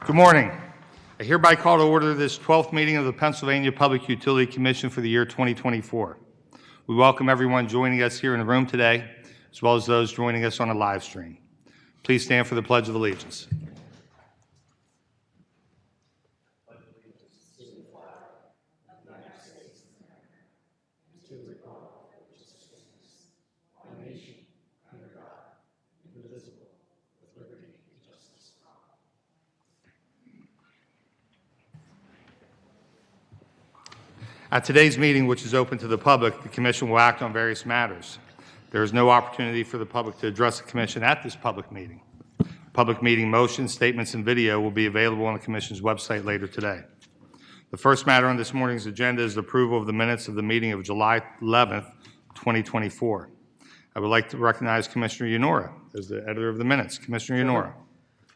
Good morning. I hereby call to order this 12th meeting of the Pennsylvania Public Utility Commission for the year 2024. We welcome everyone joining us here in the room today, as well as those joining us on a live stream. Please stand for the Pledge of Allegiance. At today's meeting, which is open to the public, the Commission will act on various matters. There is no opportunity for the public to address the Commission at this public meeting. Public meeting motions, statements, and video will be available on the Commission's website later today. The first matter on this morning's agenda is the approval of the minutes of the meeting of July 11th, 2024. I would like to recognize Commissioner Yanora as the editor of the minutes. Commissioner Yanora.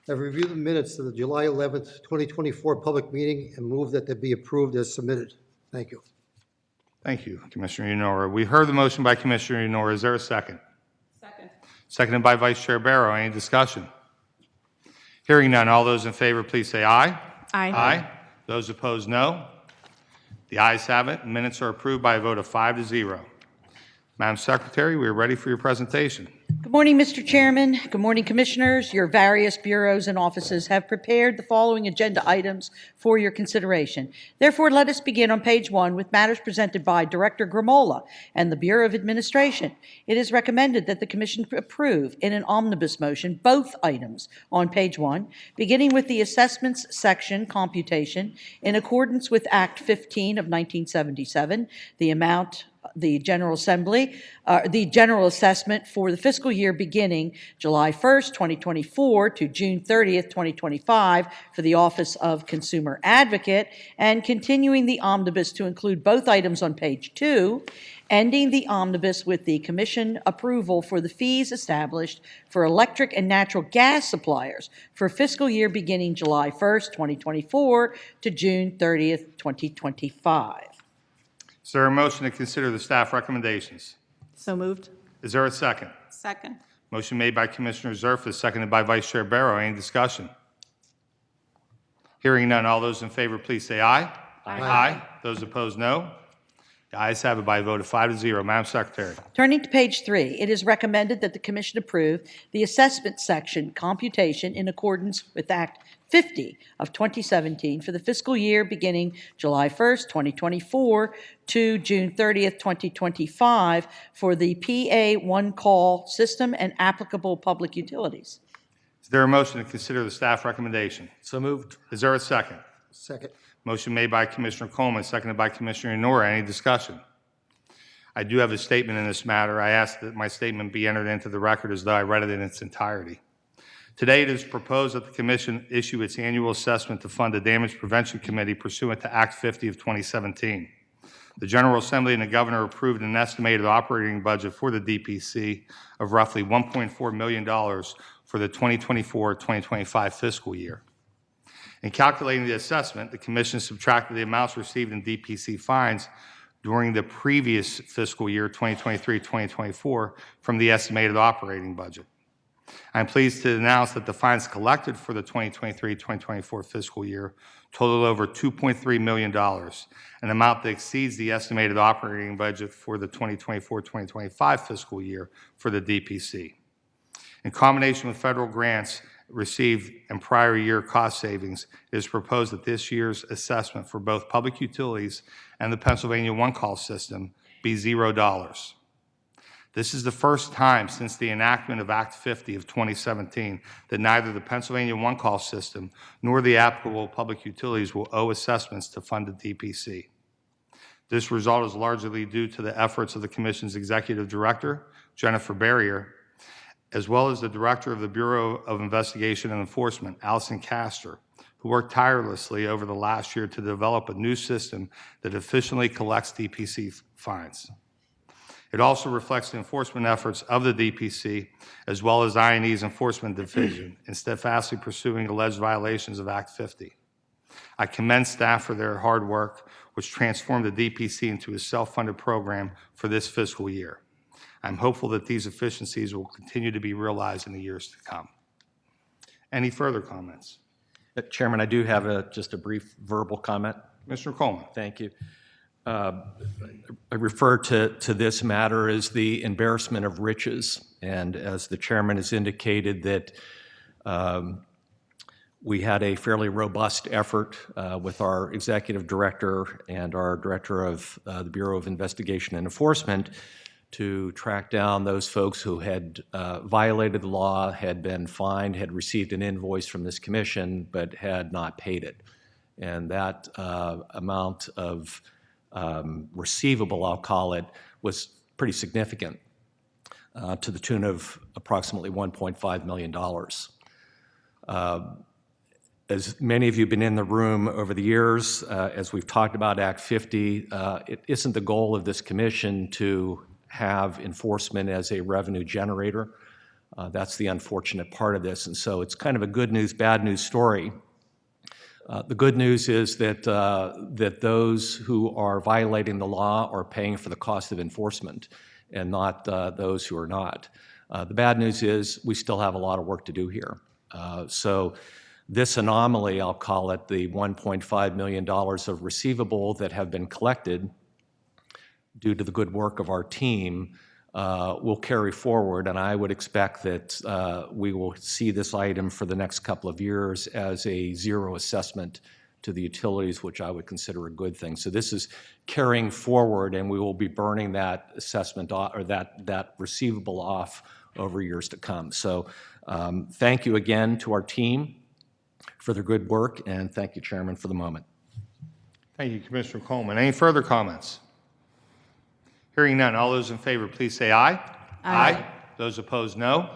I've reviewed the minutes of the July 11th, 2024 public meeting and move that they be approved as submitted. Thank you. Thank you, Commissioner Yanora. We heard the motion by Commissioner Yanora. Is there a second? Second. Seconded by Vice Chair Barrow. Any discussion? Hearing none, all those in favor, please say aye. Aye. Aye. Those opposed, no. The ayes have it. Minutes are approved by a vote of 5-0. Madam Secretary, we are ready for your presentation. Good morning, Mr. Chairman. Good morning, Commissioners. Your various bureaus and offices have prepared the following agenda items for your consideration. Therefore, let us begin on page 1 with matters presented by Director Gramola and the Bureau of Administration. It is recommended that the Commission approve in an omnibus motion both items on page 1, beginning with the Assessments Section computation in accordance with Act 15 of 1977, the General Assessment for the fiscal year beginning July 1st, 2024 to June 30th, 2025 for the Office of Consumer Advocate, and continuing the omnibus to include both items on page 2, ending the omnibus with the Commission approval for the fees established for electric and natural gas suppliers for fiscal year beginning July 1st, 2024 to June 30th, 2025. Is there a motion to consider the staff recommendations? So moved. Is there a second? Second. Motion made by Commissioner Zerfas, seconded by Vice Chair Barrow. Any discussion? Hearing none, all those in favor, please say aye. Aye. Those opposed, no. The ayes have it by a vote of 5-0. Madam Secretary. Turning to page 3, it is recommended that the Commission approve the Assessment Section computation in accordance with Act 50 of 2017 for the fiscal year beginning July 1st, 2024 to June 30th, 2025 for the PA one-call system and applicable public utilities. Is there a motion to consider the staff recommendation? So moved. Is there a second? Second. Motion made by Commissioner Coleman, seconded by Commissioner Yanora. Any discussion? I do have a statement in this matter. I ask that my statement be entered into the record as though I read it in its entirety. Today, it is proposed that the Commission issue its annual assessment to fund the Damage Prevention Committee pursuant to Act 50 of 2017. The General Assembly and the Governor approved an estimated operating budget for the DPC of roughly $1.4 million for the 2024-2025 fiscal year. In calculating the assessment, the Commission subtracted the amounts received in DPC fines during the previous fiscal year, 2023-2024, from the estimated operating budget. I'm pleased to announce that the fines collected for the 2023-2024 fiscal year total over $2.3 million, an amount that exceeds the estimated operating budget for the 2024-2025 fiscal year for the DPC. In combination with federal grants received and prior year cost savings, it is proposed that this year's assessment for both public utilities and the Pennsylvania one-call system be $0. This is the first time since the enactment of Act 50 of 2017 that neither the Pennsylvania one-call system nor the applicable public utilities will owe assessments to fund the DPC. This result is largely due to the efforts of the Commission's Executive Director, Jennifer Barrier, as well as the Director of the Bureau of Investigation and Enforcement, Allison Castor, who worked tirelessly over the last year to develop a new system that efficiently collects DPC fines. It also reflects the enforcement efforts of the DPC, as well as I&E's Enforcement Division, in steadfastly pursuing alleged violations of Act 50. I commend staff for their hard work, which transformed the DPC into a self-funded program for this fiscal year. I'm hopeful that these efficiencies will continue to be realized in the years to come. Any further comments? Chairman, I do have just a brief verbal comment. Commissioner Coleman. Thank you. I refer to this matter as the embarrassment of riches, and as the chairman has indicated that we had a fairly robust effort with our executive director and our director of the Bureau of Investigation and Enforcement to track down those folks who had violated the law, had been fined, had received an invoice from this commission, but had not paid it. And that amount of receivable, I'll call it, was pretty significant to the tune of approximately $1.5 million. As many of you have been in the room over the years, as we've talked about Act 50, it isn't the goal of this commission to have enforcement as a revenue generator. That's the unfortunate part of this. And so it's kind of a good news, bad news story. The good news is that, that those who are violating the law are paying for the cost of enforcement and not those who are not. The bad news is we still have a lot of work to do here. So this anomaly, I'll call it, the $1.5 million of receivable that have been collected due to the good work of our team, will carry forward, and I would expect that we will see this item for the next couple of years as a zero assessment to the utilities, which I would consider a good thing. So this is carrying forward, and we will be burning that assessment or that receivable off over years to come. So thank you again to our team for their good work, and thank you, Chairman, for the moment. Thank you, Commissioner Coleman. Any further comments? Hearing none, all those in favor, please say aye. Aye. Those opposed, no.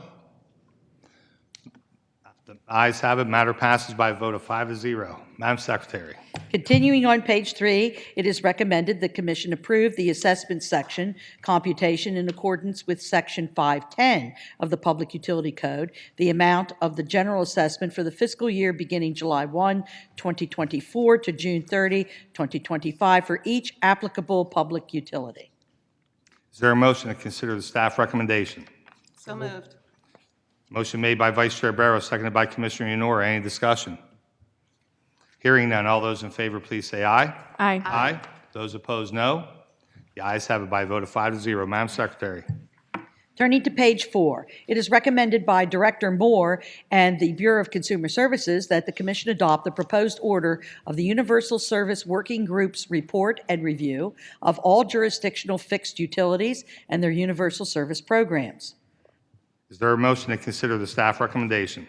The ayes have it. Matter passes by a vote of 5-0. Madam Secretary. Continuing on page 3, it is recommended the Commission approve the assessment section computation in accordance with Section 510 of the Public Utility Code, the amount of the general assessment for the fiscal year beginning July 1, 2024 to June 30, 2025 for each applicable public utility. Is there a motion to consider the staff recommendation? So moved. Motion made by Vice Chair Barrow, seconded by Commissioner Yanora. Any discussion? Hearing none, all those in favor, please say aye. Aye. Aye. Those opposed, no. The ayes have it by a vote of 5-0. Madam Secretary. Turning to page 4, it is recommended by Director Moore and the Bureau of Consumer Services that the Commission adopt the proposed order of the Universal Service Working Group's report and review of all jurisdictional fixed utilities and their universal service programs. Is there a motion to consider the staff recommendation?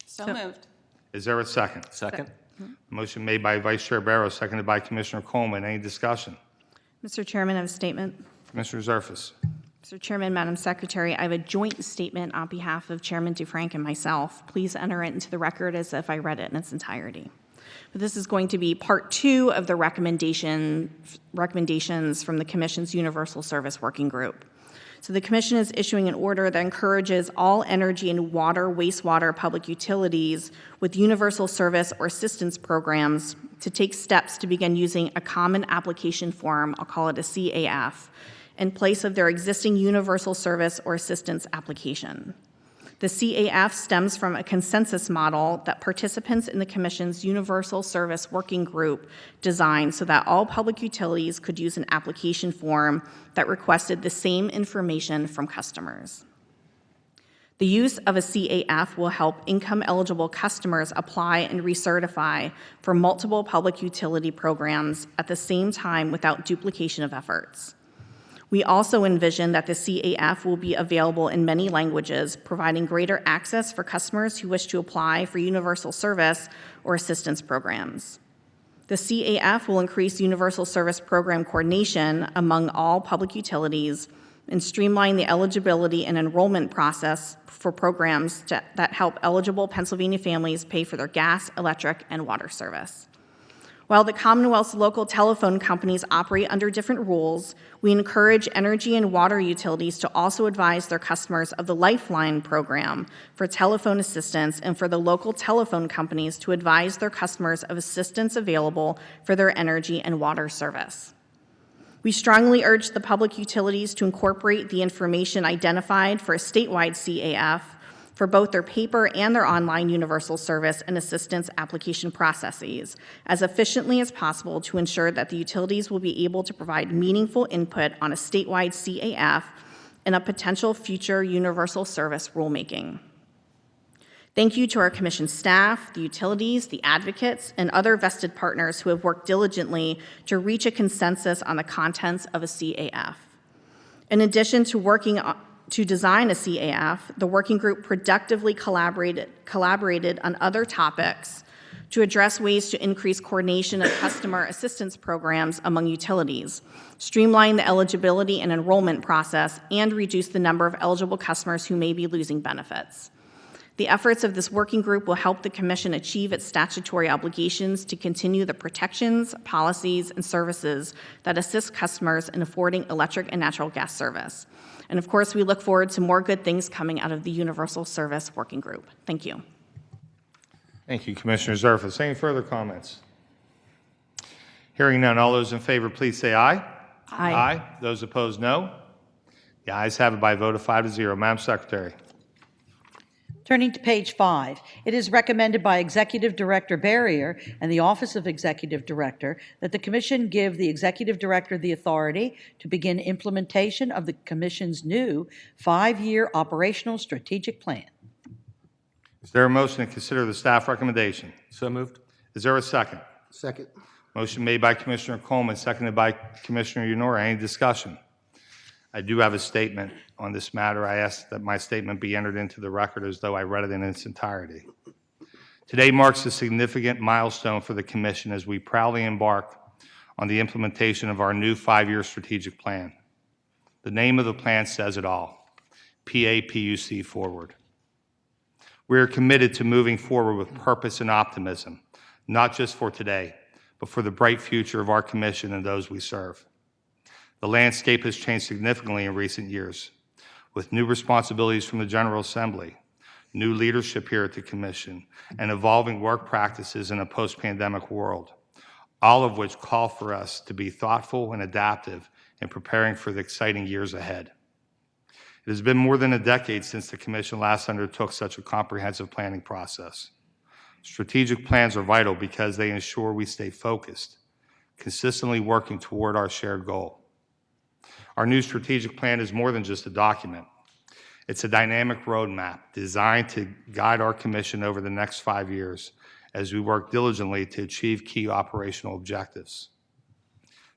So moved. Is there a second? Second. Motion made by Vice Chair Barrow, seconded by Commissioner Coleman. Any discussion? Mr. Chairman, I have a statement. Commissioner Zerfus. Mr. Chairman, Madam Secretary, I have a joint statement on behalf of Chairman DeFrank and myself. Please enter it into the record as if I read it in its entirety. But this is going to be part 2 of the recommendations from the Commission's Universal Service Working Group. So the Commission is issuing an order that encourages all energy and water, wastewater public utilities with universal service or assistance programs to take steps to begin using a common application form, I'll call it a CAF, in place of their existing universal service or assistance application. The CAF stems from a consensus model that participants in the Commission's Universal Service Working Group designed so that all public utilities could use an application form that requested the same information from customers. The use of a CAF will help income-eligible customers apply and recertify for multiple public utility programs at the same time without duplication of efforts. We also envision that the CAF will be available in many languages, providing greater access for customers who wish to apply for universal service or assistance programs. The CAF will increase universal service program coordination among all public utilities and streamline the eligibility and enrollment process for programs that help eligible Pennsylvania families pay for their gas, electric, and water service. While the Commonwealth's local telephone companies operate under different rules, we encourage energy and water utilities to also advise their customers of the Lifeline program for telephone assistance and for the local telephone companies to advise their customers of assistance available for their energy and water service. We strongly urge the public utilities to incorporate the information identified for a statewide CAF for both their paper and their online universal service and assistance application processes as efficiently as possible to ensure that the utilities will be able to provide meaningful input on a statewide CAF and a potential future universal service rulemaking. Thank you to our Commission staff, the utilities, the advocates, and other vested partners who have worked diligently to reach a consensus on the contents of a CAF. In addition to working to design a CAF, the working group productively collaborated on other topics to address ways to increase coordination of customer assistance programs among utilities, streamline the eligibility and enrollment process, and reduce the number of eligible customers who may be losing benefits. The efforts of this working group will help the Commission achieve its statutory obligations to continue the protections, policies, and services that assist customers in affording electric and natural gas service. And of course, we look forward to more good things coming out of the Universal Service Working Group. Thank you. Thank you, Commissioner Zerfas. Any further comments? Hearing none, all those in favor, please say aye. Aye. Those opposed, no. The ayes have it by a vote of 5-0. Madam Secretary. Turning to page 5, it is recommended by Executive Director Barrier and the Office of Executive Director that the Commission give the Executive Director the authority to begin implementation of the Commission's new 5-year operational strategic plan. Is there a motion to consider the staff recommendation? So moved. Is there a second? Second. Motion made by Commissioner Coleman, seconded by Commissioner Yenora. Any discussion? I do have a statement on this matter. I ask that my statement be entered into the record as though I read it in its entirety. Today marks a significant milestone for the Commission as we proudly embark on the implementation of our new 5-year strategic plan. The name of the plan says it all, PUC Forward. We are committed to moving forward with purpose and optimism, not just for today, but for the bright future of our Commission and those we serve. The landscape has changed significantly in recent years, with new responsibilities from the General Assembly, new leadership here at the Commission, and evolving work practices in a post-pandemic world, all of which call for us to be thoughtful and adaptive in preparing for the exciting years ahead. It has been more than a decade since the Commission last undertook such a comprehensive planning process. Strategic plans are vital because they ensure we stay focused, consistently working toward our shared goal. Our new strategic plan is more than just a document. It's a dynamic roadmap designed to guide our Commission over the next 5 years as we work diligently to achieve key operational objectives.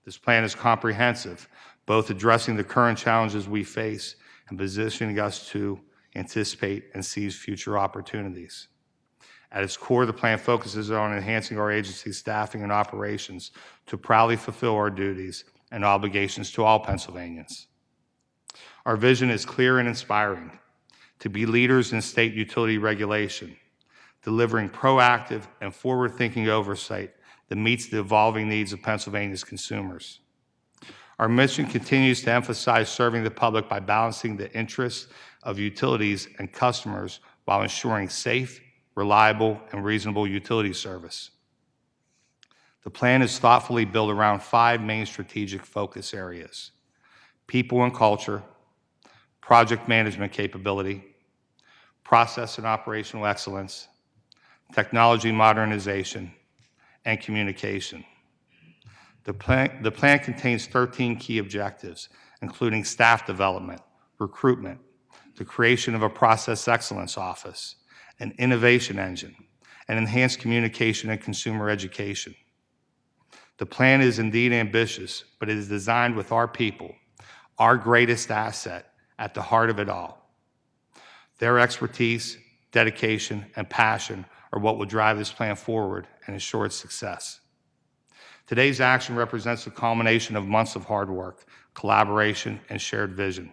This plan is comprehensive, both addressing the current challenges we face and positioning us to anticipate and seize future opportunities. At its core, the plan focuses on enhancing our agency's staffing and operations to proudly fulfill our duties and obligations to all Pennsylvanians. Our vision is clear and inspiring: to be leaders in state utility regulation, delivering proactive and forward-thinking oversight that meets the evolving needs of Pennsylvania's consumers. Our mission continues to emphasize serving the public by balancing the interests of utilities and customers while ensuring safe, reliable, and reasonable utility service. The plan is thoughtfully built around 5 main strategic focus areas: people and culture, project management capability, process and operational excellence, technology modernization, and communication. The plan contains 13 key objectives, including staff development, recruitment, the creation of a process excellence office, an innovation engine, and enhanced communication and consumer education. The plan is indeed ambitious, but it is designed with our people, our greatest asset, at the heart of it all. Their expertise, dedication, and passion are what will drive this plan forward and ensure its success. Today's action represents the culmination of months of hard work, collaboration, and shared vision.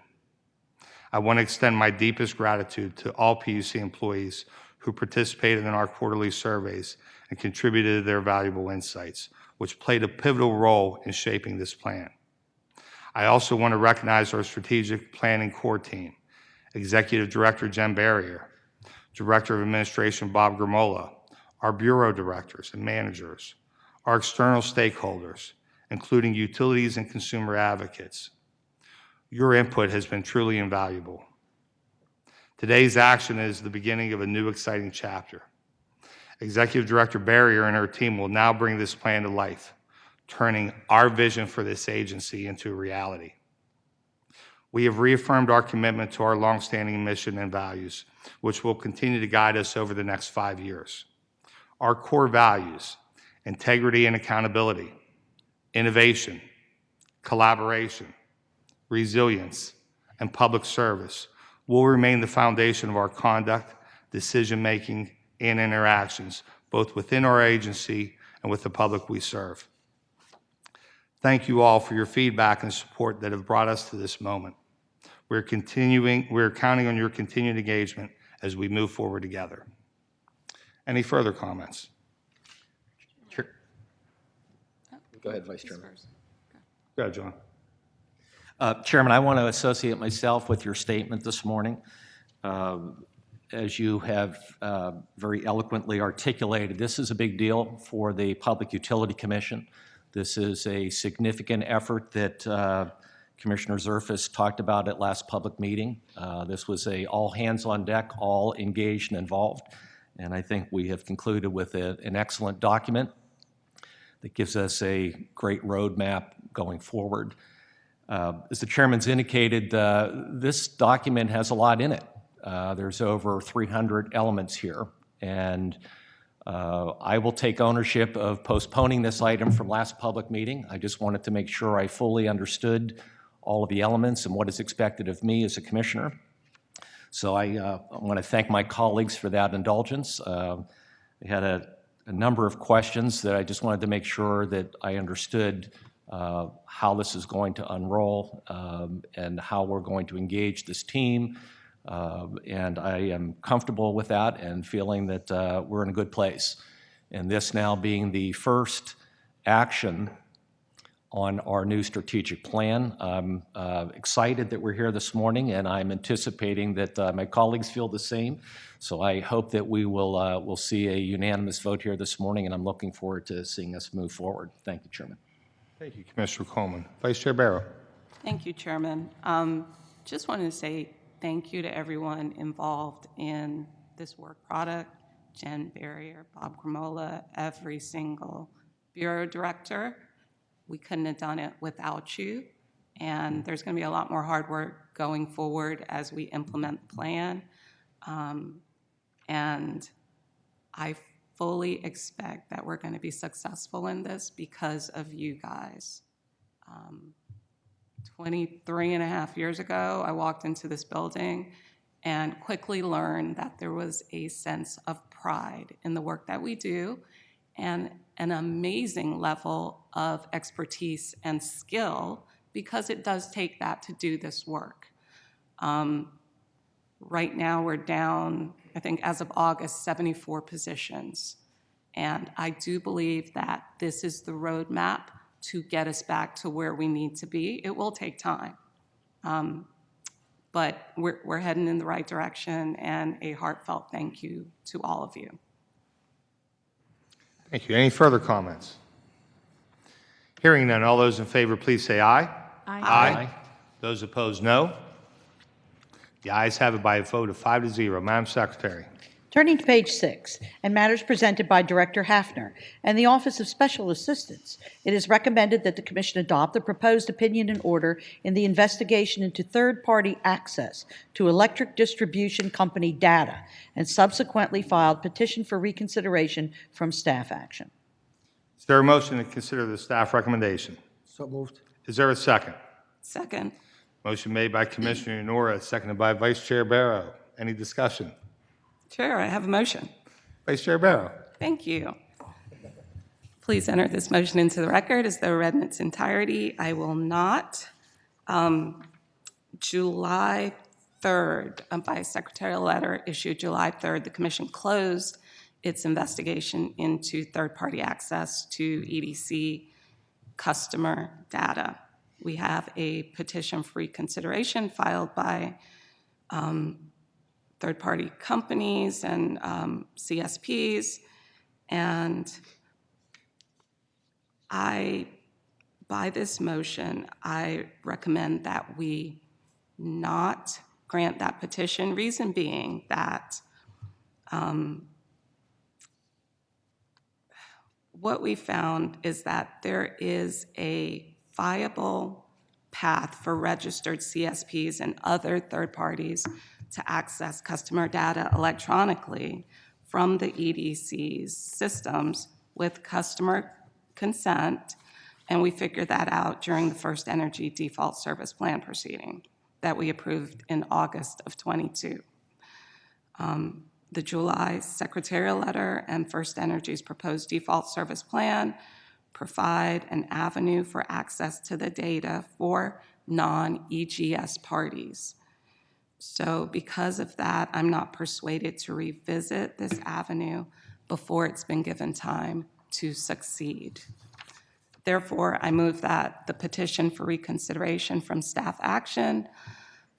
I want to extend my deepest gratitude to all PUC employees who participated in our quarterly surveys and contributed their valuable insights, which played a pivotal role in shaping this plan. I also want to recognize our strategic planning core team, Executive Director Jen Barrier, Director of Administration Bob Gramola, our Bureau Directors and Managers, our external stakeholders, including utilities and consumer advocates. Your input has been truly invaluable. Today's action is the beginning of a new exciting chapter. Executive Director Barrier and her team will now bring this plan to life, turning our vision for this agency into a reality. We have reaffirmed our commitment to our longstanding mission and values, which will continue to guide us over the next 5 years. Our core values, integrity and accountability, innovation, collaboration, resilience, and public service will remain the foundation of our conduct, decision-making, and interactions, both within our agency and with the public we serve. Thank you all for your feedback and support that have brought us to this moment. We're counting on your continued engagement as we move forward together. Any further comments? Sure. Go ahead, Vice Chairman. Go ahead, John. Chairman, I want to associate myself with your statement this morning. As you have very eloquently articulated, this is a big deal for the Public Utility Commission. This is a significant effort that Commissioner Zerfas talked about at last public meeting. This was a all hands on deck, all engaged and involved. And I think we have concluded with an excellent document that gives us a great roadmap going forward. As the chairman's indicated, this document has a lot in it. There's over 300 elements here, and I will take ownership of postponing this item from last public meeting. I just wanted to make sure I fully understood all of the elements and what is expected of me as a commissioner. So I want to thank my colleagues for that indulgence. We had a number of questions that I just wanted to make sure that I understood how this is going to unroll and how we're going to engage this team. And I am comfortable with that and feeling that we're in a good place. And this now being the first action on our new strategic plan. I'm excited that we're here this morning, and I'm anticipating that my colleagues feel the same. So I hope that we will we'll see a unanimous vote here this morning, and I'm looking forward to seeing us move forward. Thank you, Chairman. Thank you, Commissioner Coleman. Vice Chair Barrow. Thank you, Chairman. Just wanted to say thank you to everyone involved in this work product, Jen Barrier, Bob Cremola, every single Bureau Director. We couldn't have done it without you, and there's going to be a lot more hard work going forward as we implement the plan. And I fully expect that we're going to be successful in this because of you guys. 23 and a half years ago, I walked into this building and quickly learned that there was a sense of pride in the work that we do and an amazing level of expertise and skill, because it does take that to do this work. Right now, we're down, I think as of August, 74 positions. And I do believe that this is the roadmap to get us back to where we need to be. It will take time, but we're heading in the right direction, and a heartfelt thank you to all of you. Thank you. Any further comments? Hearing none, all those in favor, please say aye. Aye. Those opposed, no. The ayes have it by a vote of 5-0. Madam Secretary. Turning to page 6, and matters presented by Director Hafner and the Office of Special Assistants, it is recommended that the Commission adopt the proposed opinion and order in the investigation into third-party access to electric distribution company data and subsequently filed petition for reconsideration from staff action. Is there a motion to consider the staff recommendation? So moved. Is there a second? Second. Motion made by Commissioner Nora, seconded by Vice Chair Barrow. Any discussion? Chair, I have a motion. Vice Chair Barrow. Thank you. Please enter this motion into the record as though read in its entirety. I will not. July 3rd, by secretarial letter issued July 3rd, the Commission closed its investigation into third-party access to EDC customer data. We have a petition for reconsideration filed by third-party companies and CSPs, and by this motion, I recommend that we not grant that petition. Reason being that what we found is that there is a viable path for registered CSPs and other third parties to access customer data electronically from the EDC's systems with customer consent, and we figured that out during the first Energy Default Service Plan proceeding that we approved in August of '22. The July secretarial letter and First Energy's proposed default service plan provide an avenue for access to the data for non-EGS parties. So because of that, I'm not persuaded to revisit this avenue before it's been given time to succeed. Therefore, I move that the petition for reconsideration from staff action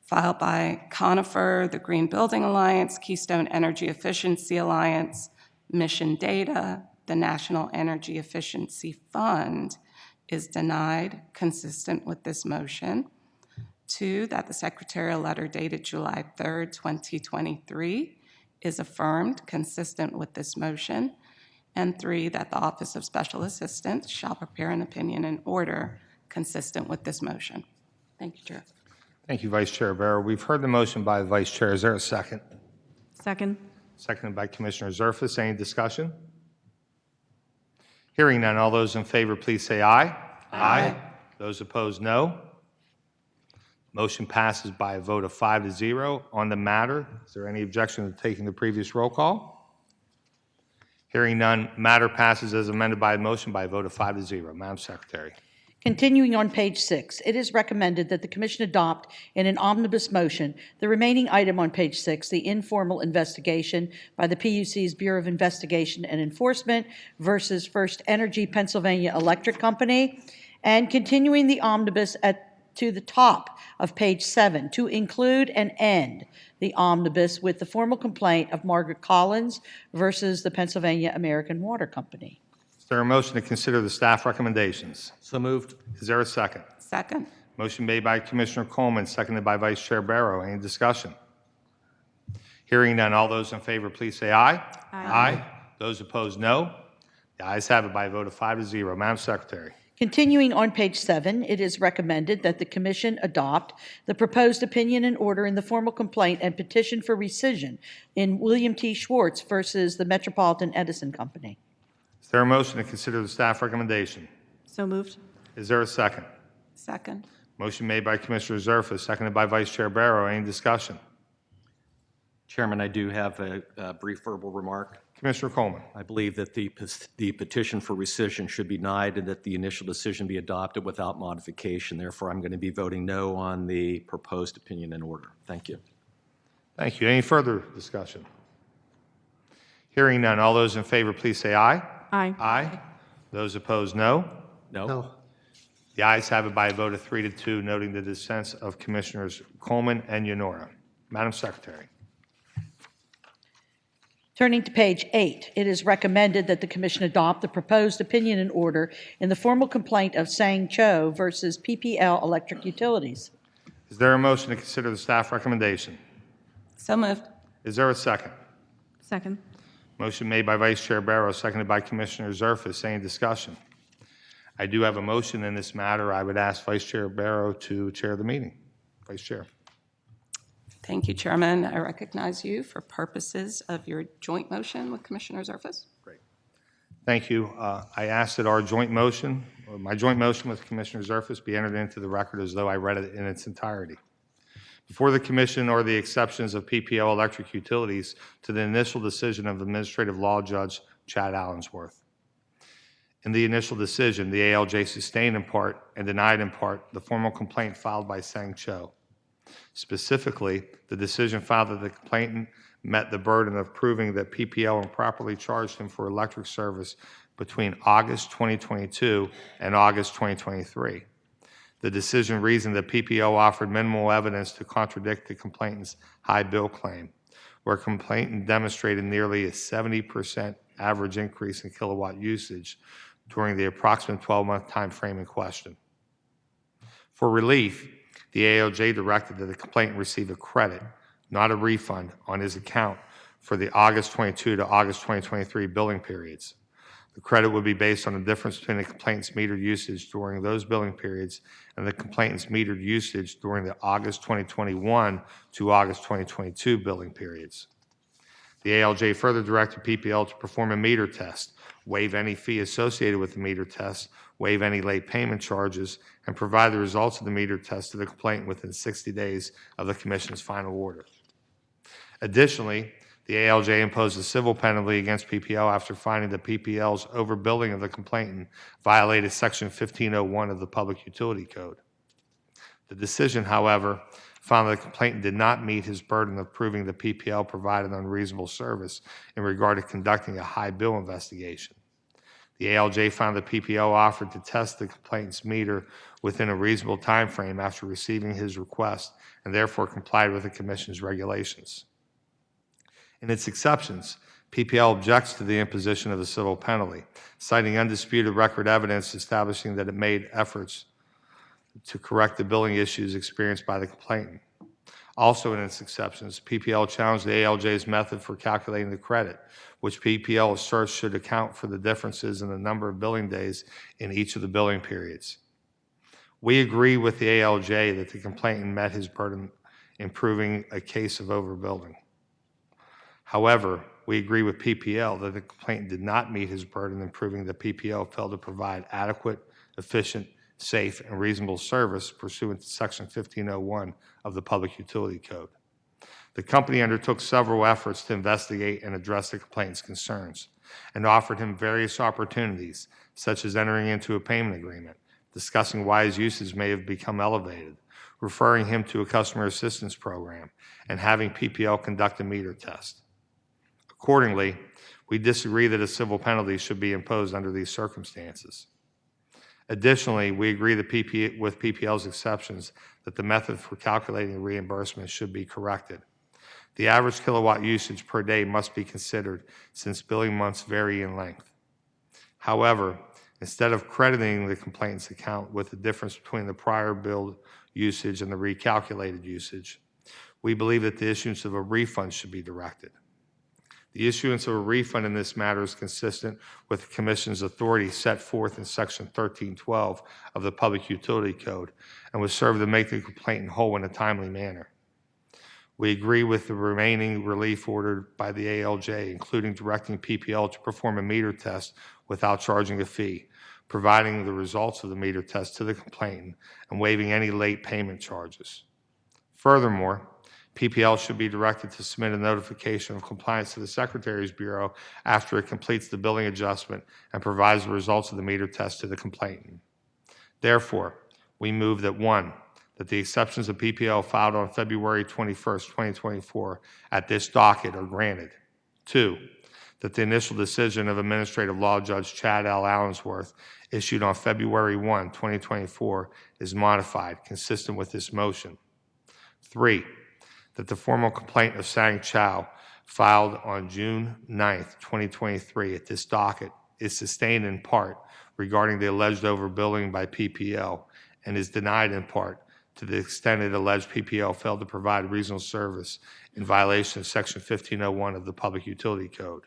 filed by Conifer, the Green Building Alliance, Keystone Energy Efficiency Alliance, Mission Data, the National Energy Efficiency Fund is denied, consistent with this motion. 2, that the secretarial letter dated July 3rd, 2023 is affirmed, consistent with this motion. And 3, that the Office of Special Assistant shall prepare an opinion and order consistent with this motion. Thank you, Chair. Thank you, Vice Chair Barrow. We've heard the motion by the Vice Chair. Is there a second? Second. Seconded by Commissioner Zerfus. Any discussion? Hearing none, all those in favor, please say aye. Aye. Those opposed, no. Motion passes by a vote of 5-0. On the matter, is there any objection to taking the previous roll call? Hearing none, matter passes as amended by a motion by a vote of 5-0. Madam Secretary. Continuing on page 6, it is recommended that the Commission adopt in an omnibus motion the remaining item on page 6, the informal investigation by the PUC's Bureau of Investigation and Enforcement versus First Energy Pennsylvania Electric Company, and continuing the omnibus to the top of page 7 to include and end the omnibus with the formal complaint of Margaret Collins versus the Pennsylvania American Water Company. Is there a motion to consider the staff recommendations? So moved. Is there a second? Second. Motion made by Commissioner Coleman, seconded by Vice Chair Barrow. Any discussion? Hearing none, all those in favor, please say aye. Aye. Those opposed, no. The ayes have it by a vote of 5-0. Madam Secretary. Continuing on page 7, it is recommended that the Commission adopt the proposed opinion and order in the formal complaint and petition for rescission in William T. Schwartz versus the Metropolitan Edison Company. Is there a motion to consider the staff recommendation? So moved. Is there a second? Second. Motion made by Commissioner Zerfus, seconded by Vice Chair Barrow. Any discussion? Chairman, I do have a brief verbal remark. Commissioner Coleman. I believe that the petition for rescission should be denied and that the initial decision be adopted without modification. Therefore, I'm going to be voting no on the proposed opinion and order. Thank you. Thank you. Any further discussion? Hearing none, all those in favor, please say aye. Aye. Aye. Those opposed, no. No? No. The ayes have it by a vote of 3-2, noting the dissents of Commissioners Coleman and Yanora. Madam Secretary. Turning to page 8, it is recommended that the Commission adopt the proposed opinion and order in the formal complaint of Sang Cho versus PPL Electric Utilities. Is there a motion to consider the staff recommendation? So moved. Is there a second? Second. Motion made by Vice Chair Barrow, seconded by Commissioner Zerfus. Any discussion? I do have a motion in this matter. I would ask Vice Chair Barrow to chair the meeting. Vice Chair. Thank you, Chairman. I recognize you for purposes of your joint motion with Commissioner Zerfus. Great. Thank you. I ask that our joint motion, or my joint motion with Commissioner Zerfus, be entered into the record as though I read it in its entirety. Before the Commission are the exceptions of PPL Electric Utilities to the initial decision of Administrative Law Judge Chad Allensworth. In the initial decision, the ALJ sustained in part and denied in part the formal complaint filed by Sang Cho. Specifically, the decision found that the complainant met the burden of proving that PPL improperly charged him for electric service between August 2022 and August 2023. The decision reasoned that PPL offered minimal evidence to contradict the complainant's high bill claim, where complainant demonstrated nearly a 70% average increase in kilowatt usage during the approximate 12-month time frame in question. For relief, The ALJ directed that the complainant receive a credit, not a refund, on his account for the August 22 to August 2023 billing periods. The credit would be based on the difference between the complainant's metered usage during those billing periods and the complainant's metered usage during the August 2021 to August 2022 billing periods. The ALJ further directed PPL to perform a meter test, waive any fee associated with the meter test, waive any late payment charges, and provide the results of the meter test to the complainant within 60 days of the Commission's final order. Additionally, the ALJ imposed a civil penalty against PPL after finding that PPL's overbilling of the complainant violated Section 1501 of the Public Utility Code. The decision, however, found that the complainant did not meet his burden of proving that PPL provided unreasonable service in regard to conducting a high bill investigation. The ALJ found that PPL offered to test the complainant's meter within a reasonable time frame after receiving his request and therefore complied with the Commission's regulations. In its exceptions, PPL objects to the imposition of the civil penalty, citing undisputed record evidence establishing that it made efforts to correct the billing issues experienced by the complainant. Also in its exceptions, PPL challenged the ALJ's method for calculating the credit, which PPL asserts should account for the differences in the number of billing days in each of the billing periods. We agree with the ALJ that the complainant met his burden in proving a case of overbilling. However, we agree with PPL that the complainant did not meet his burden in proving that PPL failed to provide adequate, efficient, safe, and reasonable service pursuant to Section 1501 of the Public Utility Code. The company undertook several efforts to investigate and address the complainant's concerns and offered him various opportunities, such as entering into a payment agreement, discussing why his usage may have become elevated, referring him to a customer assistance program, and having PPL conduct a meter test. Accordingly, we disagree that a civil penalty should be imposed under these circumstances. Additionally, we agree that with PPL's exceptions that the method for calculating reimbursement should be corrected. The average kilowatt usage per day must be considered since billing months vary in length. However, instead of crediting the complainant's account with the difference between the prior billed usage and the recalculated usage, we believe that the issuance of a refund should be directed. The issuance of a refund in this matter is consistent with the Commission's authority set forth in Section 1312 of the Public Utility Code and would serve to make the complainant whole in a timely manner. We agree with the remaining relief ordered by the ALJ, including directing PPL to perform a meter test without charging a fee, providing the results of the meter test to the complainant, and waiving any late payment charges. Furthermore, PPL should be directed to submit a notification of compliance to the Secretary's Bureau after it completes the billing adjustment and provides the results of the meter test to the complainant. Therefore, we move that 1, that the exceptions of PPL filed on February 21st, 2024 at this docket are granted. 2, that the initial decision of Administrative Law Judge Chad L. Allensworth issued on February 1, 2024 is modified, consistent with this motion. 3, that the formal complaint of Sang Chow filed on June 9th, 2023 at this docket is sustained in part regarding the alleged overbilling by PPL and is denied in part to the extent it alleged PPL failed to provide reasonable service in violation of Section 1501 of the Public Utility Code.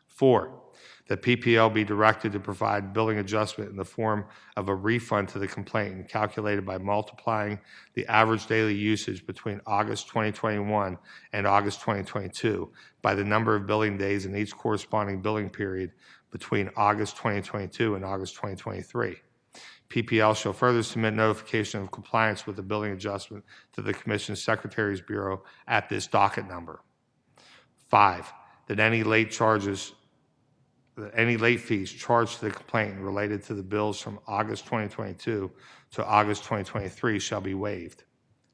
4, that PPL be directed to provide billing adjustment in the form of a refund to the complainant calculated by multiplying the average daily usage between August 2021 and August 2022 by the number of billing days in each corresponding billing period between August 2022 and August 2023. PPL shall further submit notification of compliance with the billing adjustment to the Commission's Secretary's Bureau at this docket number. 5, that any late fees charged to the complainant related to the bills from August 2022 to August 2023 shall be waived.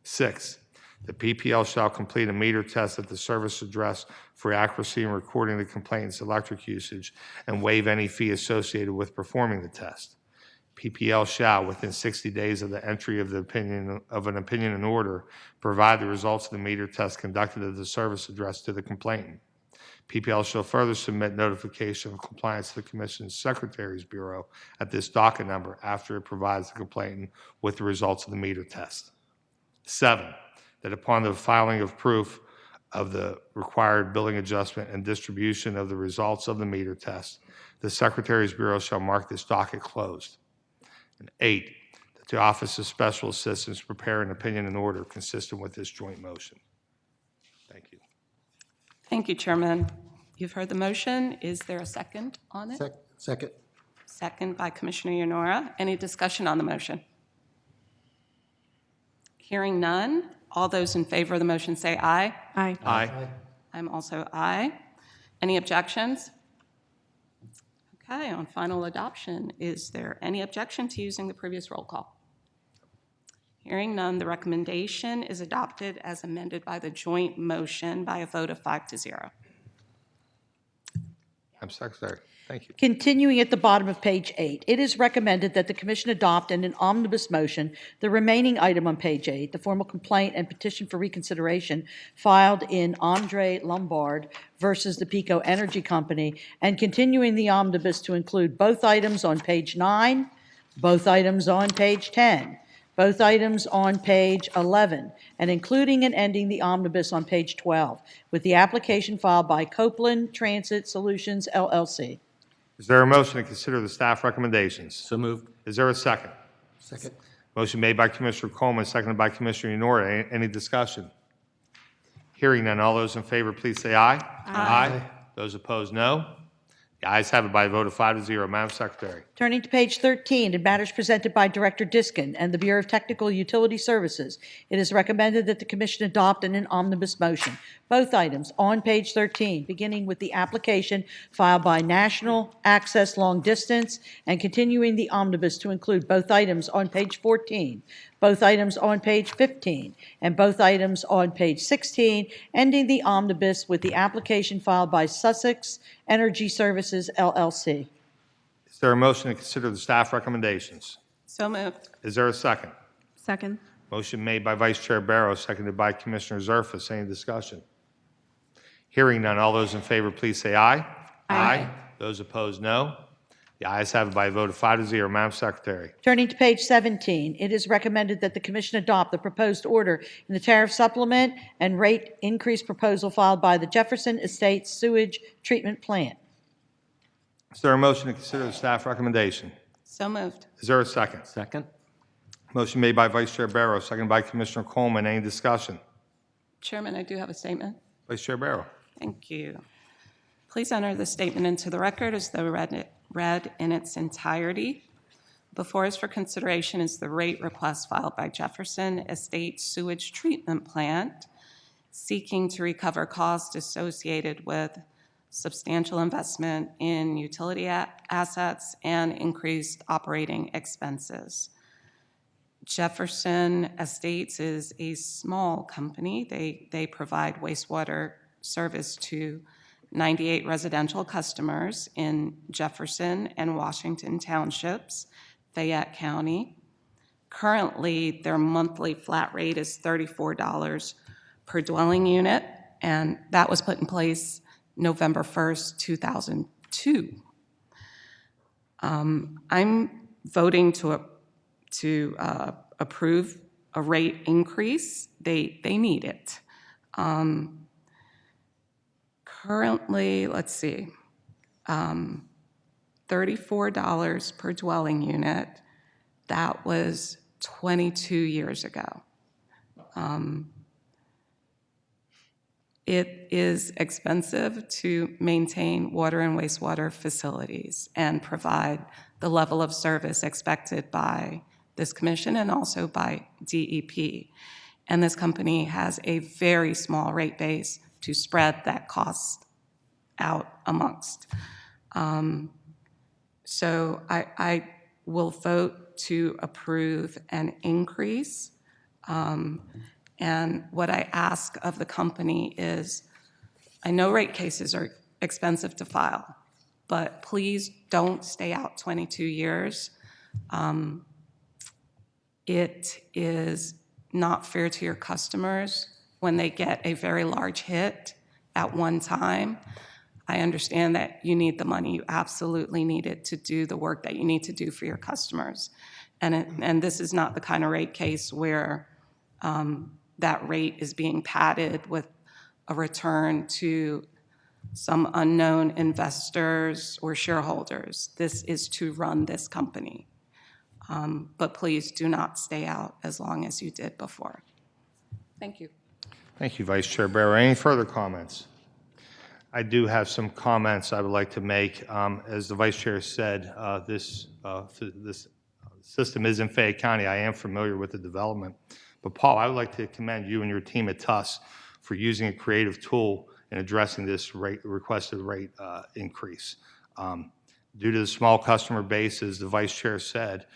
6, the PPL shall complete a meter test at the service address for accuracy in recording the complainant's electric usage and waive any fee associated with performing the test. PPL shall, within 60 days of the entry of an opinion and order, provide the results of the meter test conducted at the service address to the complainant. PPL shall further submit notification of compliance to the Commission's Secretary's Bureau at this docket number after it provides the complainant with the results of the meter test. 7, that upon the filing of proof of the required billing adjustment and distribution of the results of the meter test, the Secretary's Bureau shall mark this docket closed. And 8, that the Office of Special Assistants prepare an opinion and order consistent with this joint motion. Thank you. Thank you, Chairman. You've heard the motion. Is there a second on it? Second. Second by Commissioner Yanora. Any discussion on the motion? Hearing none. All those in favor of the motion say aye. Aye. Aye. I'm also aye. Any objections? Okay, on final adoption, is there any objection to using the previous roll call? Hearing none, the recommendation is adopted as amended by the joint motion by a vote of 5-0. Madam Secretary, thank you. Continuing at the bottom of page 8, it is recommended that the Commission adopt in an omnibus motion the remaining item on page 8, the formal complaint and petition for reconsideration filed in Andre Lombard versus the PICO Energy Company, and continuing the omnibus to include both items on page 9, both items on page 10, both items on page 11, and including and ending the omnibus on page 12, with the application filed by Copeland Transit Solutions, LLC. Is there a motion to consider the staff recommendations? So moved. Is there a second? Second. Motion made by Commissioner Coleman, seconded by Commissioner Yanora. Any discussion? Hearing none, all those in favor, please say aye. Aye. Those opposed, no. The ayes have it by a vote of 5-0. Madam Secretary. Turning to page 13, in matters presented by Director Diskin and the Bureau of Technical Utility Services, it is recommended that the Commission adopt in an omnibus motion both items on page 13, beginning with the application filed by National Access Long Distance and continuing the omnibus to include both items on page 14, both items on page 15, and both items on page 16, ending the omnibus with the application filed by Sussex Energy Services, LLC. Is there a motion to consider the staff recommendations? So moved. Is there a second? Second. Motion made by Vice Chair Barrow, seconded by Commissioner Zerfas. Any discussion? Hearing none, all those in favor, please say aye. Aye. Those opposed, no. The ayes have it by a vote of 5-0. Madam Secretary. Turning to page 17, it is recommended that the Commission adopt the proposed order in the tariff supplement and rate increase proposal filed by the Jefferson Estates Sewage Treatment Plant. Is there a motion to consider the staff recommendation? So moved. Is there a second? Second. Motion made by Vice Chair Barrow, seconded by Commissioner Coleman. Any discussion? Chairman, I do have a statement. Vice Chair Barrow. Thank you. Please enter the statement into the record as though read in its entirety. Before us for consideration is the rate request filed by Jefferson Estates Sewage Treatment Plant, seeking to recover costs associated with substantial investment in utility assets and increased operating expenses. Jefferson Estates is a small company. They provide wastewater service to 98 residential customers in Jefferson and Washington Townships, Fayette County. Currently, their monthly flat rate is $34 per dwelling unit, and that was put in place November 1st, 2002. I'm voting to approve a rate increase. They need it. Currently, let's see, $34 per dwelling unit. That was 22 years ago. It is expensive to maintain water and wastewater facilities and provide the level of service expected by this commission and also by DEP. And this company has a very small rate base to spread that cost out amongst. So I will vote to approve an increase. And what I ask of the company is, I know rate cases are expensive to file, but please don't stay out 22 years. It is not fair to your customers when they get a very large hit at one time. I understand that you need the money. You absolutely need it to do the work that you need to do for your customers. And this is not the kind of rate case where that rate is being padded with a return to some unknown investors or shareholders. This is to run this company. But please do not stay out as long as you did before. Thank you. Thank you, Vice Chair Barrow. Any further comments? I do have some comments I would like to make. As the Vice Chair said, this system is in Fayette County. I am familiar with the development. But Paul, I would like to commend you and your team at TUS for using a creative tool in addressing this requested rate increase. Due to the small customer base, as the Vice Chair said,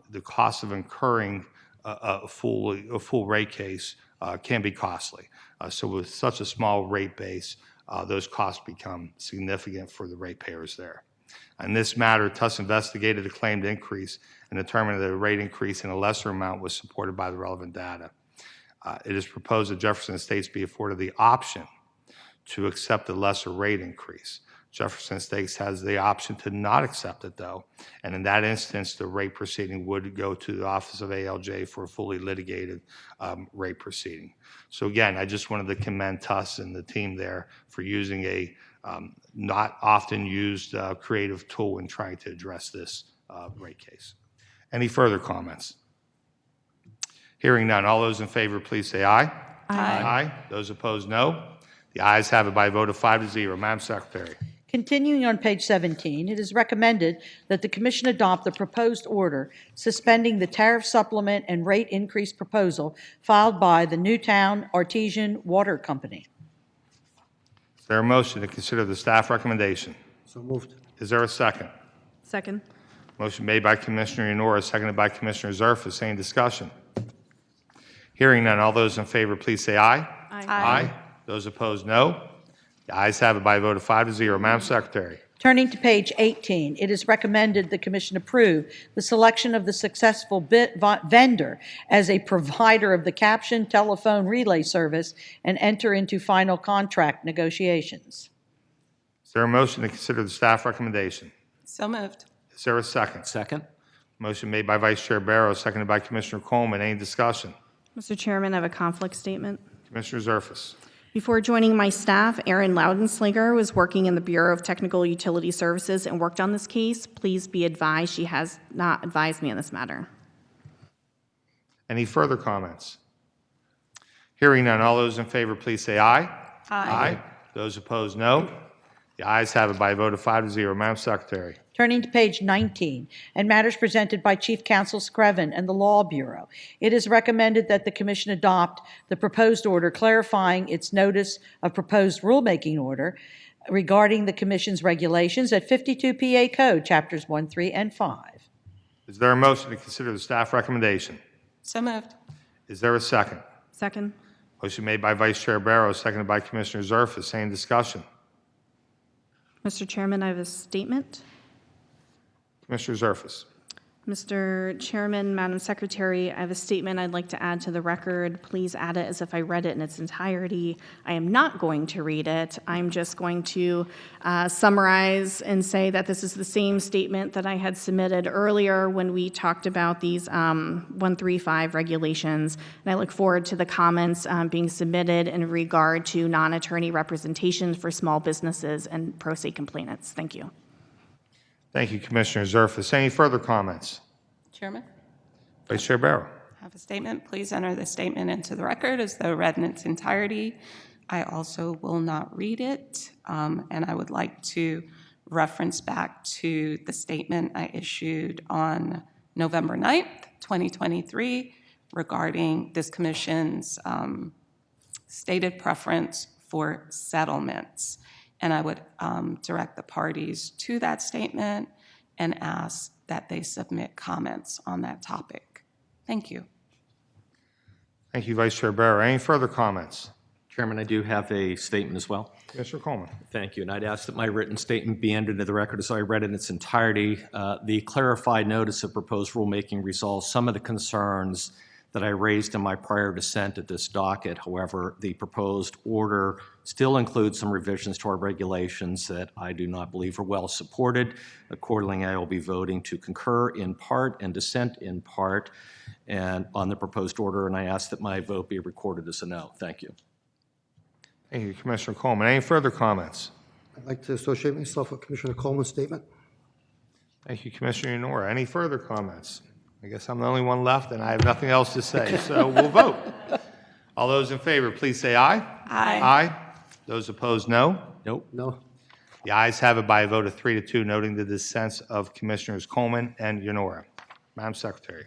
the cost of incurring a full rate case can be costly. So with such a small rate base, those costs become significant for the ratepayers there. In this matter, TUS investigated the claimed increase and determined that a rate increase in a lesser amount was supported by the relevant data. It is proposed that Jefferson Estates be afforded the option to accept a lesser rate increase. Jefferson Estates has the option to not accept it, though, and in that instance, the rate proceeding would go to the Office of ALJ for a fully litigated rate proceeding. So again, I just wanted to commend TUS and the team there for using a not often used creative tool in trying to address this rate case. Any further comments? Hearing none, all those in favor, please say aye. Aye. Those opposed, no. The ayes have it by a vote of 5-0. Madam Secretary. Continuing on page 17, it is recommended that the Commission adopt the proposed order suspending the tariff supplement and rate increase proposal filed by the Newtown Artesian Water Company. Is there a motion to consider the staff recommendation? So moved. Is there a second? Second. Motion made by Commissioner Yanora, seconded by Commissioner Zerfas. Any discussion? Hearing none, all those in favor, please say aye. Aye. Those opposed, no. The ayes have it by a vote of 5-0. Madam Secretary. Turning to page 18, it is recommended the Commission approve the selection of the successful vendor as a provider of the caption telephone relay service and enter into final contract negotiations. Is there a motion to consider the staff recommendation? So moved. Is there a second? Second? Motion made by Vice Chair Barrow, seconded by Commissioner Coleman. Any discussion? Mr. Chairman, I have a conflict statement. Commissioner Zerfas. Before joining my staff, Erin Loudenslinger was working in the Bureau of Technical Utility Services and worked on this case. Please be advised she has not advised me on this matter. Any further comments? Hearing none, all those in favor, please say aye. Aye. Those opposed, no. The ayes have it by a vote of 5-0. Madam Secretary. Turning to page 19, and matters presented by Chief Counsel Screven and the Law Bureau, it is recommended that the Commission adopt the proposed order clarifying its notice of proposed rulemaking order regarding the Commission's regulations at 52 PA Code, Chapters 1, 3, and 5. Is there a motion to consider the staff recommendation? So moved. Is there a second? Second. Motion made by Vice Chair Barrow, seconded by Commissioner Zerfas. Any discussion? Mr. Chairman, I have a statement. Commissioner Zerfas. Mr. Chairman, Madam Secretary, I have a statement I'd like to add to the record. Please add it as if I read it in its entirety. I am not going to read it. I'm just going to summarize and say that this is the same statement that I had submitted earlier when we talked about these 135 regulations. And I look forward to the comments being submitted in regard to non-attorney representation for small businesses and pro se complainants. Thank you. Thank you, Commissioner Zerfas. Any further comments? Chairman, Vice Chair Barrow. I have a statement. Please enter the statement into the record as though read in its entirety. I also will not read it, and I would like to reference back to the statement I issued on November 9th, 2023, regarding this Commission's stated preference for settlements. And I would direct the parties to that statement and ask that they submit comments on that topic. Thank you. Thank you, Vice Chair Barrow. Any further comments? Chairman, I do have a statement as well. Commissioner Coleman. Thank you. And I'd ask that my written statement be entered into the record as I read in its entirety. The clarified notice of proposed rulemaking resolves some of the concerns that I raised in my prior dissent at this docket. However, the proposed order still includes some revisions to our regulations that I do not believe are well supported. Accordingly, I will be voting to concur in part and dissent in part and on the proposed order, and I ask that my vote be recorded as a no. Thank you. Thank you, Commissioner Coleman. Any further comments? I'd like to associate myself with Commissioner Coleman's statement. Thank you, Commissioner Yenora. Any further comments? I guess I'm the only one left, and I have nothing else to say, so we'll vote. All those in favor, please say aye. Aye. Aye. Those opposed, no. Nope. No? The ayes have it by a vote of 3-2, noting the dissents of Commissioners Coleman and Yenora. Madam Secretary.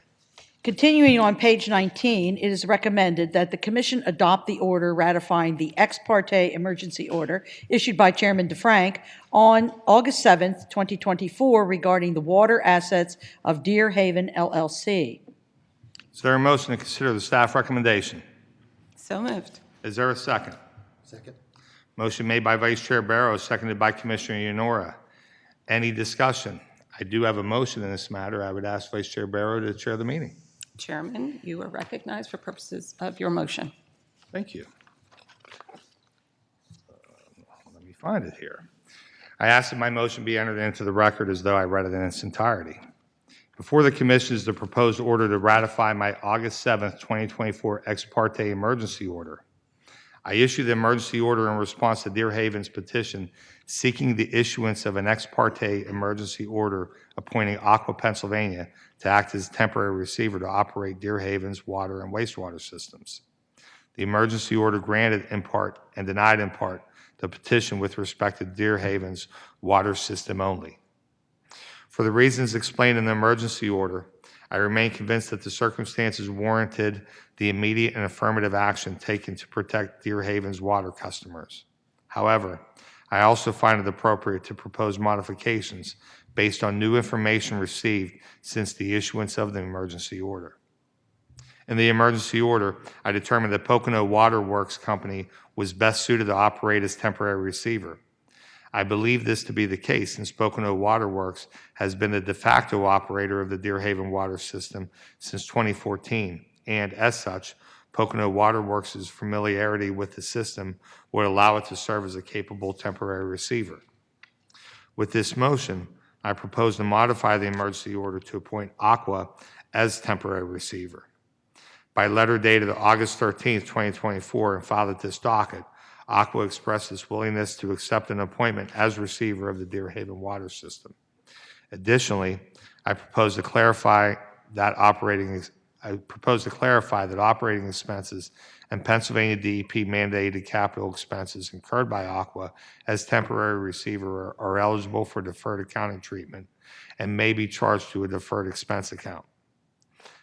Continuing on page 19, it is recommended that the Commission adopt the order ratifying the ex parte emergency order issued by Chairman DeFrank on August 7th, 2024, regarding the water assets of Deer Haven LLC. Is there a motion to consider the staff recommendation? So moved. Is there a second? Second. Motion made by Vice Chair Barrow, seconded by Commissioner Yenora. Any discussion? I do have a motion in this matter. I would ask Vice Chair Barrow to chair the meeting. Chairman, you are recognized for purposes of your motion. Thank you. Let me find it here. I ask that my motion be entered into the record as though I read it in its entirety. Before the Commission is the proposed order to ratify my August 7th, 2024 ex parte emergency order. I issued the emergency order in response to Deer Haven's petition seeking the issuance of an ex parte emergency order appointing Aqua Pennsylvania to act as temporary receiver to operate Deer Haven's water and wastewater systems. The emergency order granted in part and denied in part the petition with respect to Deer Haven's water system only. For the reasons explained in the emergency order, I remain convinced that the circumstances warranted the immediate and affirmative action taken to protect Deer Haven's water customers. However, I also find it appropriate to propose modifications based on new information received since the issuance of the emergency order. In the emergency order, I determined that Pocono Water Works Company was best suited to operate as temporary receiver. I believe this to be the case since Pocono Water Works has been the de facto operator of the Deer Haven water system since 2014, and as such, Pocono Water Works' familiarity with the system would allow it to serve as a capable temporary receiver. With this motion, I propose to modify the emergency order to appoint Aqua as temporary receiver. By letter dated August 13th, 2024, and filed at this docket, Aqua expressed its willingness to accept an appointment as receiver of the Deer Haven water system. Additionally, I propose to clarify that operating expenses and Pennsylvania DEP mandated capital expenses incurred by Aqua as temporary receiver are eligible for deferred accounting treatment and may be charged to a deferred expense account.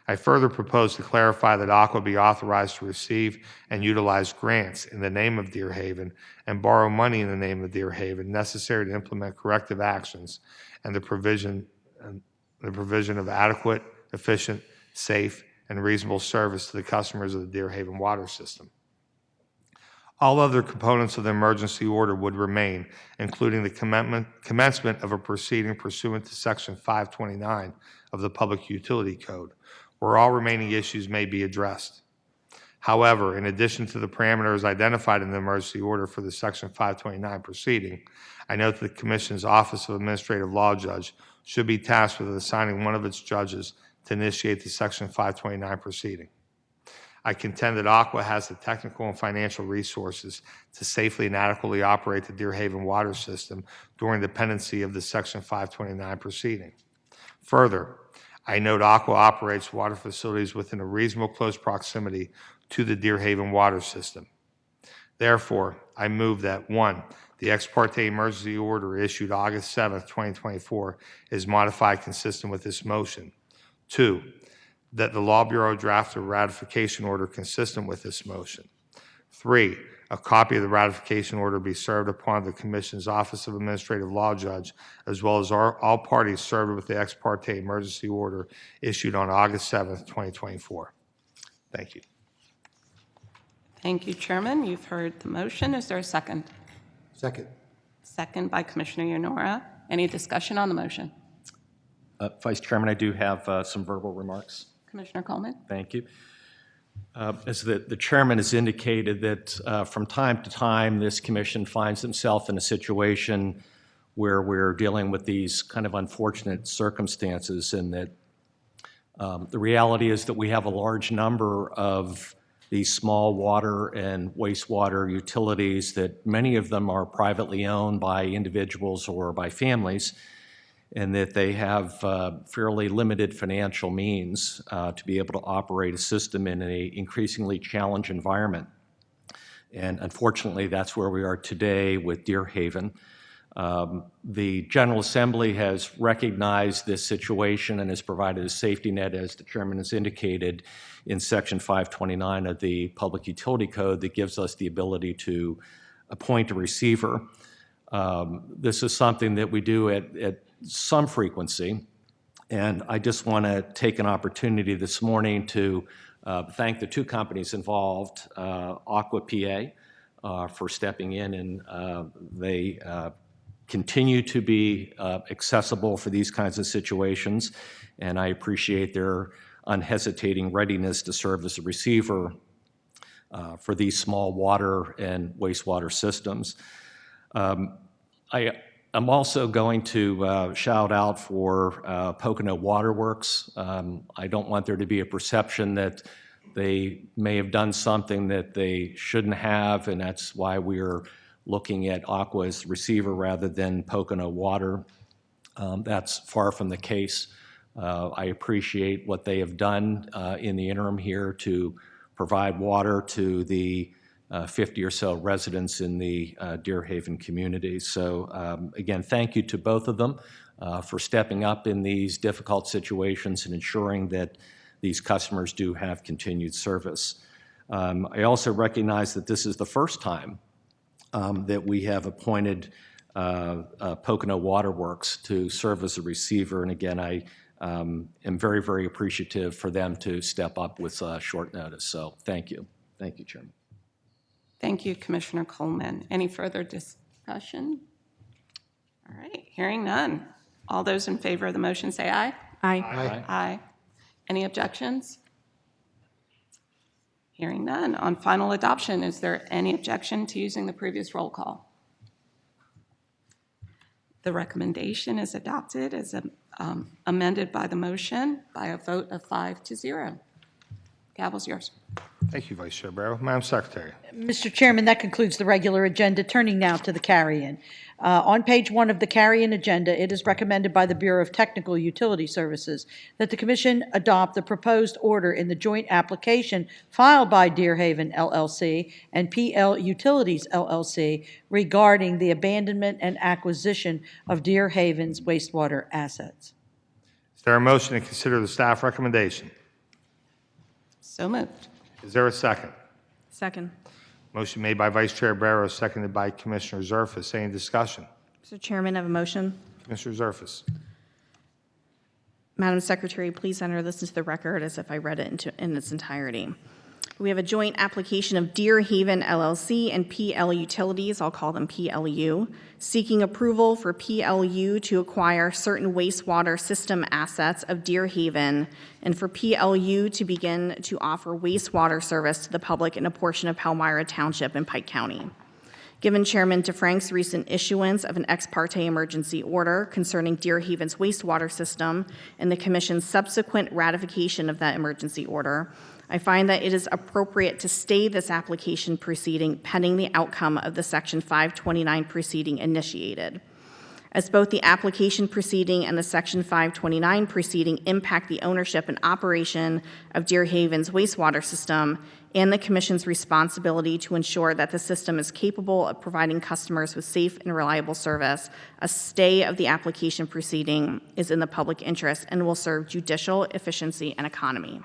I further propose to clarify that Aqua be authorized to receive and utilize grants in the name of Deer Haven and borrow money in the name of Deer Haven necessary to implement corrective actions and the provision of adequate, efficient, safe, and reasonable service to the customers of the Deer Haven water system. All other components of the emergency order would remain, including the commencement of a proceeding pursuant to Section 529 of the Public Utility Code, where all remaining issues may be addressed. However, in addition to the parameters identified in the emergency order for the Section 529 proceeding, I note that the Commission's Office of Administrative Law Judge should be tasked with assigning one of its judges to initiate the Section 529 proceeding. I contend that Aqua has the technical and financial resources to safely and adequately operate the Deer Haven water system during the pendency of the Section 529 proceeding. Further, I note Aqua operates water facilities within a reasonable close proximity to the Deer Haven water system. Therefore, I move that 1, the ex parte emergency order issued August 7th, 2024 is modified consistent with this motion. 2, that the Law Bureau draft a ratification order consistent with this motion. 3, a copy of the ratification order be served upon the Commission's Office of Administrative Law Judge, as well as all parties served with the ex parte emergency order issued on August 7th, 2024. Thank you. Thank you, Chairman. You've heard the motion. Is there a second? Second. Second by Commissioner Yenora. Any discussion on the motion? Vice Chairman, I do have some verbal remarks. Commissioner Coleman? Thank you. As the chairman has indicated, that from time to time, this commission finds itself in a situation where we're dealing with these kind of unfortunate circumstances, and that the reality is that we have a large number of these small water and wastewater utilities that many of them are privately owned by individuals or by families, and that they have fairly limited financial means to be able to operate a system in an increasingly challenged environment. And unfortunately, that's where we are today with Deer Haven. The General Assembly has recognized this situation and has provided a safety net, as the chairman has indicated, in Section 529 of the Public Utility Code that gives us the ability to appoint a receiver. This is something that we do at some frequency, and I just want to take an opportunity this morning to thank the two companies involved, Aqua PA, for stepping in, and they continue to be accessible for these kinds of situations, and I appreciate their unhesitating readiness to serve as a receiver for these small water and wastewater systems. I'm also going to shout out for Pocono Waterworks. I don't want there to be a perception that they may have done something that they shouldn't have, and that's why we're looking at Aqua as receiver rather than Pocono Water. That's far from the case. I appreciate what they have done in the interim here to provide water to the 50 or so residents in the Deer Haven community. So again, thank you to both of them for stepping up in these difficult situations and ensuring that these customers do have continued service. I also recognize that this is the first time that we have appointed Pocono Waterworks to serve as a receiver. And again, I am very, very appreciative for them to step up with short notice. So thank you. Thank you, Chairman. Thank you, Commissioner Coleman. Any further discussion? All right, hearing none. All those in favor of the motion say aye. Aye. Aye. Any objections? Hearing none. On final adoption, is there any objection to using the previous roll call? The recommendation is adopted as amended by the motion by a vote of 5-0. Gavel's yours. Thank you, Vice Chair Barrow. Madam Secretary. Mr. Chairman, that concludes the regular agenda. Turning now to the carry-in. On page 1 of the carry-in agenda, it is recommended by the Bureau of Technical Utility Services that the Commission adopt the proposed order in the joint application filed by Deer Haven LLC and PL Utilities LLC regarding the abandonment and acquisition of Deer Haven's wastewater assets. Is there a motion to consider the staff recommendation? So moved. Is there a second? Second. Motion made by Vice Chair Barrow, seconded by Commissioner Zerfus. Any discussion? Mr. Chairman, I have a motion. Commissioner Zerfus. Madam Secretary, please enter this into the record as if I read it in its entirety. We have a joint application of Deer Haven LLC and PL Utilities, I'll call them PLU, seeking approval for PLU to acquire certain wastewater system assets of Deer Haven and for PLU to begin to offer wastewater service to the public in a portion of Palmyra Township in Pike County. Given Chairman DeFrank's recent issuance of an ex parte emergency order concerning Deer Haven's wastewater system and the Commission's subsequent ratification of that emergency order, I find that it is appropriate to stay this application proceeding pending the outcome of the Section 529 proceeding initiated. As both the application proceeding and the Section 529 proceeding impact the ownership and operation of Deer Haven's wastewater system and the Commission's responsibility to ensure that the system is capable of providing customers with safe and reliable service, a stay of the application proceeding is in the public interest and will serve judicial efficiency and economy.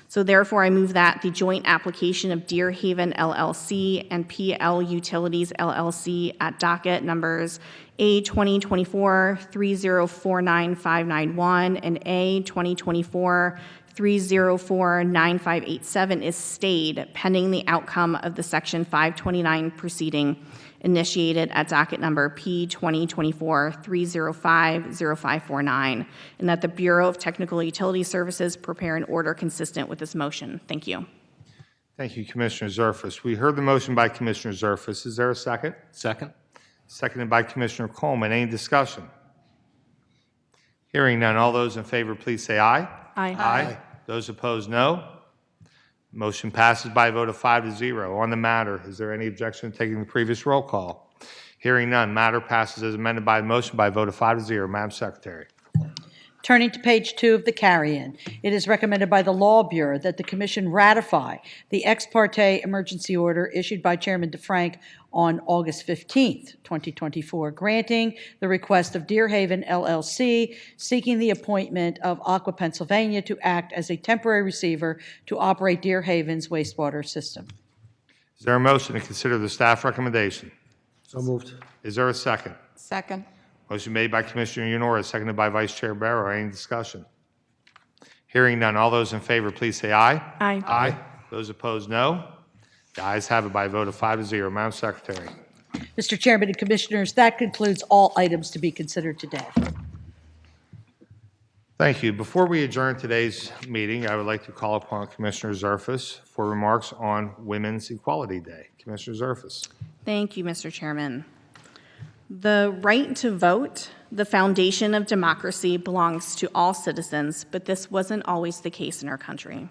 So therefore, I move that the joint application of Deer Haven LLC and PL Utilities LLC at docket numbers A 2024-3049-591 and A 2024-304-9587 is stayed pending the outcome of the Section 529 proceeding initiated at docket number P2024-305-0549, and that the Bureau of Technical Utility Services prepare an order consistent with this motion. Thank you. Thank you, Commissioner Zerfus. We heard the motion by Commissioner Zerfus. Is there a second? Second? Seconded by Commissioner Coleman. Any discussion? Hearing none. All those in favor, please say aye. Aye. Those opposed, no. Motion passes by a vote of 5-0. On the matter, is there any objection to taking the previous roll call? Hearing none. Matter passes as amended by the motion by a vote of 5-0. Madam Secretary. Turning to page 2 of the carry-in, it is recommended by the Law Bureau that the Commission ratify the ex parte emergency order issued by Chairman DeFrank on August 15th, 2024, granting the request of Deer Haven LLC, seeking the appointment of Aqua Pennsylvania to act as a temporary receiver to operate Deer Haven's wastewater system. Is there a motion to consider the staff recommendation? So moved. Is there a second? Second. Motion made by Commissioner Yenora, seconded by Vice Chair Barrow. Any discussion? Hearing none. All those in favor, please say aye. Aye. Aye. Those opposed, no. The ayes have it by a vote of 5-0. Madam Secretary. Mr. Chairman and Commissioners, that concludes all items to be considered today. Thank you. Before we adjourn today's meeting, I would like to call upon Commissioner Zerfus for remarks on Women's Equality Day. Commissioner Zerfus. Thank you, Mr. Chairman. The right to vote, the foundation of democracy, belongs to all citizens, but this wasn't always the case in our country.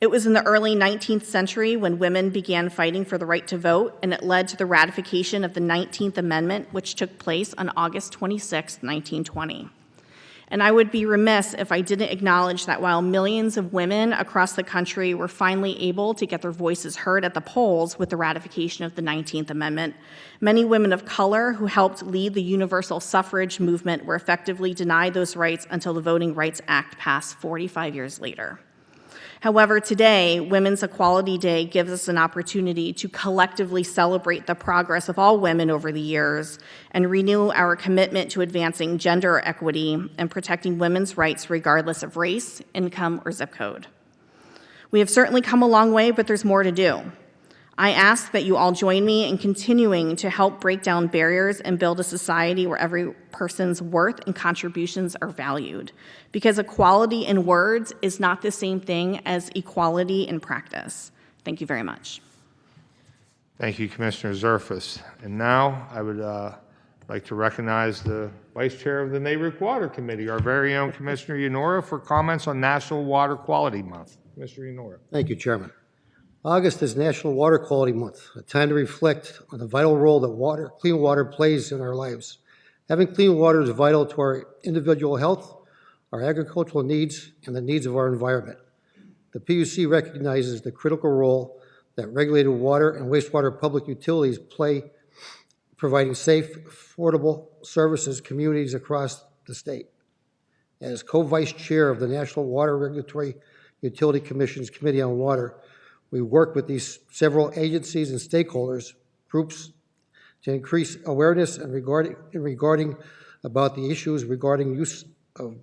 It was in the early 19th century when women began fighting for the right to vote, and it led to the ratification of the 19th Amendment, which took place on August 26, 1920. And I would be remiss if I didn't acknowledge that while millions of women across the country were finally able to get their voices heard at the polls with the ratification of the 19th Amendment, many women of color who helped lead the universal suffrage movement were effectively denied those rights until the Voting Rights Act passed 45 years later. However, today, Women's Equality Day gives us an opportunity to collectively celebrate the progress of all women over the years and renew our commitment to advancing gender equity and protecting women's rights regardless of race, income, or zip code. We have certainly come a long way, but there's more to do. I ask that you all join me in continuing to help break down barriers and build a society where every person's worth and contributions are valued, because equality in words is not the same thing as equality in practice. Thank you very much. Thank you, Commissioner Zerfus. And now I would like to recognize the Vice Chair of the Neighborhood Water Committee, our very own Commissioner Yenora, for comments on National Water Quality Month. Commissioner Yenora. Thank you, Chairman. August is National Water Quality Month, a time to reflect on the vital role that clean water plays in our lives. Having clean water is vital to our individual health, our agricultural needs, and the needs of our environment. The PUC recognizes the critical role that regulated water and wastewater public utilities play, providing safe, affordable services to communities across the state. As co-vice chair of the National Water Regulatory Utility Commission's Committee on Water, we work with these several agencies and stakeholders, groups, to increase awareness and regarding about the issues regarding use of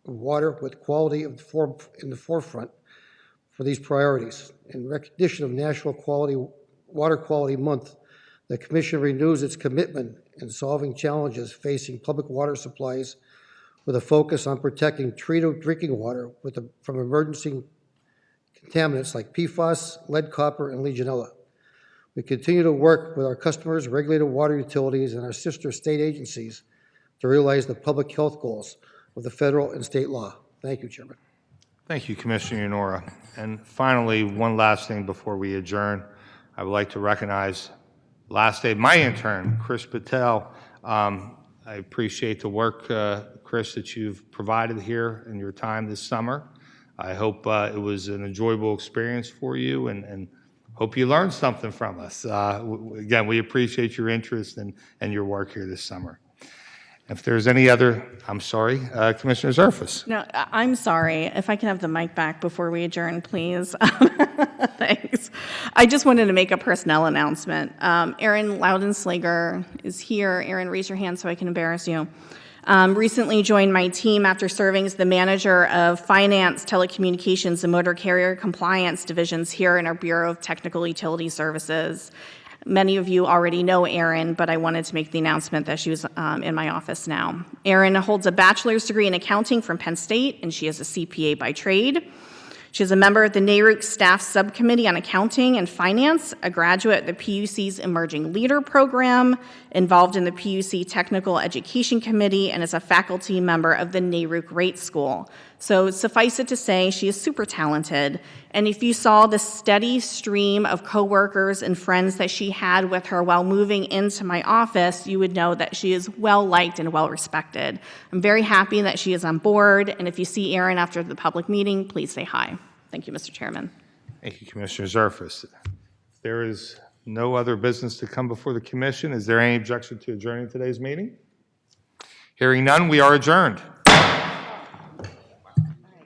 water with quality in the forefront for these priorities. In recognition of National Water Quality Month, the Commission renews its commitment in solving challenges facing public water supplies with a focus on protecting treated drinking water from emerging contaminants like PFAS, lead, copper, and Legionella. We continue to work with our customers, regulated water utilities, and our sister state agencies to realize the public health goals of the federal and state law. Thank you, Chairman. Thank you, Commissioner Yenora. And finally, one last thing before we adjourn. I would like to recognize last day of my intern, Chris Patel. I appreciate the work, Chris, that you've provided here in your time this summer. I hope it was an enjoyable experience for you and hope you learned something from us. Again, we appreciate your interest and your work here this summer. If there's any other, I'm sorry, Commissioner Zerfus. No, I'm sorry. If I can have the mic back before we adjourn, please. Thanks. I just wanted to make a personnel announcement. Aaron Loudenslager is here. Aaron, raise your hand so I can embarrass you. Recently joined my team after serving as the manager of Finance, Telecommunications, and Motor Carrier Compliance divisions here in our Bureau of Technical Utility Services. Many of you already know Erin, but I wanted to make the announcement that she was in my office now. Erin holds a bachelor's degree in accounting from Penn State, and she is a CPA by trade. She is a member of the NARUC Staff Subcommittee on Accounting and Finance, a graduate of the PUC's Emerging Leader Program, involved in the PUC Technical Education Committee, and is a faculty member of the NARUC Rate School. So suffice it to say, she is super talented. And if you saw the steady stream of coworkers and friends that she had with her while moving into my office, you would know that she is well-liked and well-respected. I'm very happy that she is on board, and if you see Erin after the public meeting, please say hi. Thank you, Mr. Chairman. Thank you, Commissioner Zerfus. If there is no other business to come before the commission, is there any objection to adjourning today's meeting? Hearing none, we are adjourned.